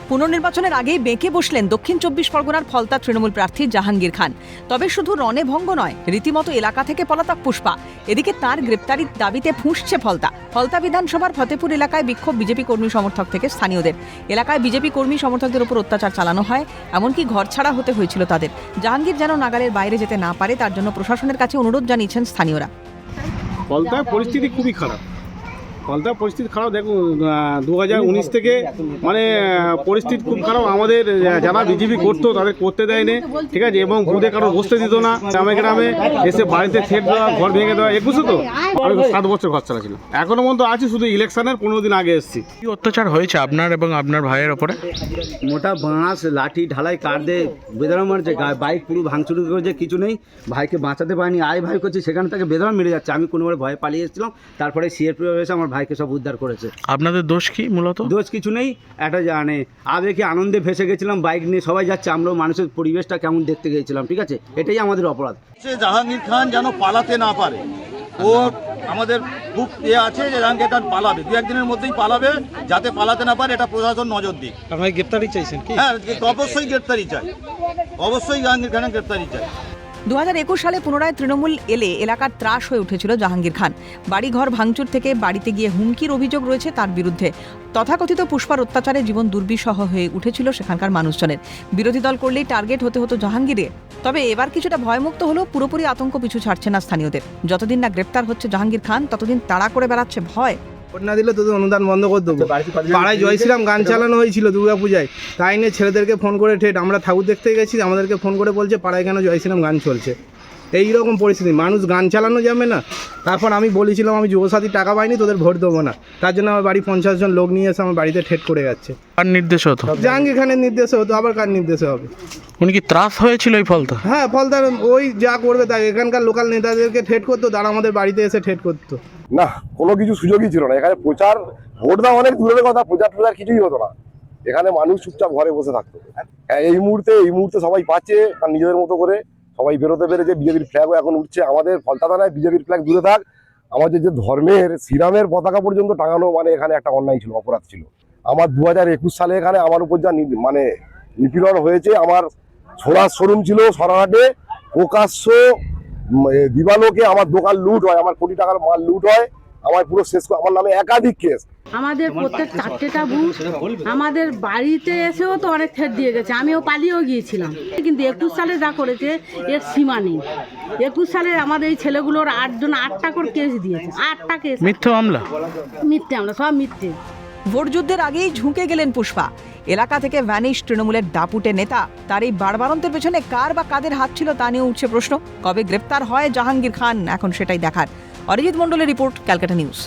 পুনর্নির্বাচনের আগেই বেঁকে বসলেন দক্ষিণ 24 পরগনার ফলতা তৃণমূল প্রার্থী জাহাঙ্গীর খান। তবে শুধু রণে ভঙ্গ নয়, রীতিমতো এলাকা থেকে পলাতক পুষ্পা। এদিকে তার গ্রেপ্তারির দাবিতে ফুঁসছে ফলতা বিধানসভার ফতেপুর এলাকায় বিক্ষোভ বিজেপি কর্মী সমর্থক থেকে স্থানীয়দের। এলাকায় বিজেপি কর্মী সমর্থকদের উপর অত্যাচার চালানো হয়, এমনকি ঘরছাড়া হতে হয়েছিল তাদের। জাহাঙ্গীর যেন নাগালের বাইরে যেতে না পারে, তার জন্য প্রশাসনের কাছে অনুরোধ জানিয়েছেন স্থানীয়রা। ফলতার পরিস্থিতি খুবই খারাপ। ফলতার পরিস্থিতি খারাপ, দেখুন 2019 থেকে মানে পরিস্থিতি খুব খারাপ। আমাদের যারা বিজেপি করতো তাদের করতে দেয়নি, ঠিক আছে, এবং বুধে কারো বসতে দিত না। গ্রামে গ্রামে এসে বাড়িতে থেট দেওয়া, ঘর ভেঙে দেওয়া। 21 তো আমি 7 বছর ঘর ছাড়া ছিল, এখনো পর্যন্ত আছি। শুধু ইলেকশনের 15 দিন আগে এসেছি। কি অত্যাচার হয়েছে আপনার এবং আপনার ভাইয়ের ওপরে? মোটা বাঁশ, লাঠি, ঢালাই কাঠ দিয়ে বেদনা মারছে, বাইক পুরো ভাঙচুর করেছে, কিছু নেই। ভাইকে বাঁচাতে পারিনি, ভাই করছে, সেখানে তাকে বেদনা মেরে যাচ্ছে। আমি কোনোভাবে ভয়ে পালিয়ে এসেছিলাম, তারপরে সিআরপি এসে আমার ভাইকে সব উদ্ধার করেছে। আপনাদের দোষ কি? মূলত দোষ কিছু নেই, একটা জানে আবেগে আনন্দে ভেসে গেছিলাম, বাইক নিয়ে সবাই যাচ্ছে, আমরাও মানুষের পরিবেশটা কেমন দেখতে গিয়েছিলাম, ঠিক আছে, এটাই আমাদের অপরাধ। জাহাঙ্গীর খান যেন পালাতে না পারে, ও আমাদের খুব আছে যে জাহাঙ্গীর খান পালাবে, 2-1 দিনের মধ্যেই পালাবে, যাতে পালাতে না পারে এটা প্রশাসন নজর দিক। আপনারা গ্রেপ্তারি চাইছেন কি? হ্যাঁ, অবশ্যই গ্রেপ্তারি চাই, অবশ্যই জাহাঙ্গীর খানের গ্রেপ্তারি চাই। 2021 সালে পুনরায় তৃণমূল এলে এলাকার ত্রাস হয়ে উঠেছিল জাহাঙ্গীর খান। বাড়িঘর ভাঙচুর থেকে বাড়িতে গিয়ে হুমকির অভিযোগ রয়েছে তার বিরুদ্ধে। তথাকথিত পুষ্পার অত্যাচারে জীবন দুর্বিষহ হয়ে উঠেছিল সেখানকার মানুষজনের। বিরোধী দল করলেই টার্গেট হতে হতো জাহাঙ্গীরের। তবে এবার কিছুটা ভয়মুক্ত হলেও পুরোপুরি আতঙ্ক পিছু ছাড়ছে না স্থানীয়দের। যতদিন না গ্রেপ্তার হচ্ছে জাহাঙ্গীর খান, ততদিন তাড়া করে বেড়াচ্ছে ভয়। ভোট না দিলে তোদের অনুদান বন্ধ করে দেবো। পাড়ায় জয়শ্রীরাম গান চালানো হয়েছিল দুর্গাপূজায়, তাই নিয়ে ছেলেদেরকে ফোন করে ঠেট, আমরা ঠাকুর দেখতে গেছি, আমাদেরকে ফোন করে বলছে পাড়ায় কেন জয়শ্রীরাম গান চলছে। এই রকম পরিস্থিতি, মানুষ গান চালানো যাবে না। তারপর আমি বলেছিলাম আমি যুবসাথী টাকা পাইনি, তোদের ভোট দেবো না। তার জন্য আমার বাড়ি 50 জন লোক নিয়ে এসে আমার বাড়িতে ঠেট করে যাচ্ছে। কার নির্দেশে হতো? জাহাঙ্গীর খানের নির্দেশে হতো, আবার কার নির্দেশে হবে? উনি কি ত্রাস হয়েছিল এই ফলতা? হ্যাঁ, ফলতার ওই যা করবে তাই, এখানকার লোকাল নেতাদেরকে ঠেট করতো, তারা আমাদের বাড়িতে এসে ঠেট করতো। না, কোনো কিছু সুযোগই ছিল না এখানে। প্রচার, ভোট দেওয়া অনেক দূরের কথা, প্রচার কিছুই হতো না এখানে। মানুষ চুপচাপ ঘরে বসে থাকতো। এই মুহূর্তে সবাই পাচ্ছে আর নিজেদের মতো করে সবাই বেরোতে পেরেছে। বিজেপির ফ্ল্যাগও এখন উঠছে আমাদের ফলতা থানায়। বিজেপির ফ্ল্যাগ দূরে থাক, আমাদের যে ধর্মের শ্রীরামের পতাকা পর্যন্ত টাঙানো, মানে এখানে একটা অন্যায় ছিল, অপরাধ ছিল। আমার 2021 সালে এখানে আমার উপর যা মানে নিপীড়ন হয়েছে, আমার সোনার শোরুম ছিল সরাহাটে, প্রকাশ্য দিবালোকে আমার দোকান লুট হয়, আমার কোটি টাকার মাল লুট হয়, আমার পুরো শেষ করে, আমার নামে একাধিক কেস। আমাদের প্রত্যেক 4টা বুথ আমাদের বাড়িতে এসেও তো অনেক থ্রেট দিয়ে গেছে, আমিও পালিয়েও গিয়েছিলাম। কিন্তু 21 সালে যা করেছে এর সীমা নেই। 21 সালে আমাদের এই ছেলেগুলোর 8টা করে কেস দিয়েছে, 8টা কেস। মিথ্যে মামলা, সব মিথ্যে। ভোট যুদ্ধের আগেই ঝুঁকে গেলেন পুষ্পা। এলাকা থেকে ভ্যানিশ তৃণমূলের দাপুটে নেতা। তার এই বাড়বাড়ন্তের পেছনে কার বা কাদের হাত ছিল তা নিয়ে উঠছে প্রশ্ন। কবে গ্রেপ্তার হয় জাহাঙ্গীর খান, এখন সেটাই দেখার। অরিজিৎ মণ্ডলের রিপোর্ট, ক্যালকাটা নিউজ।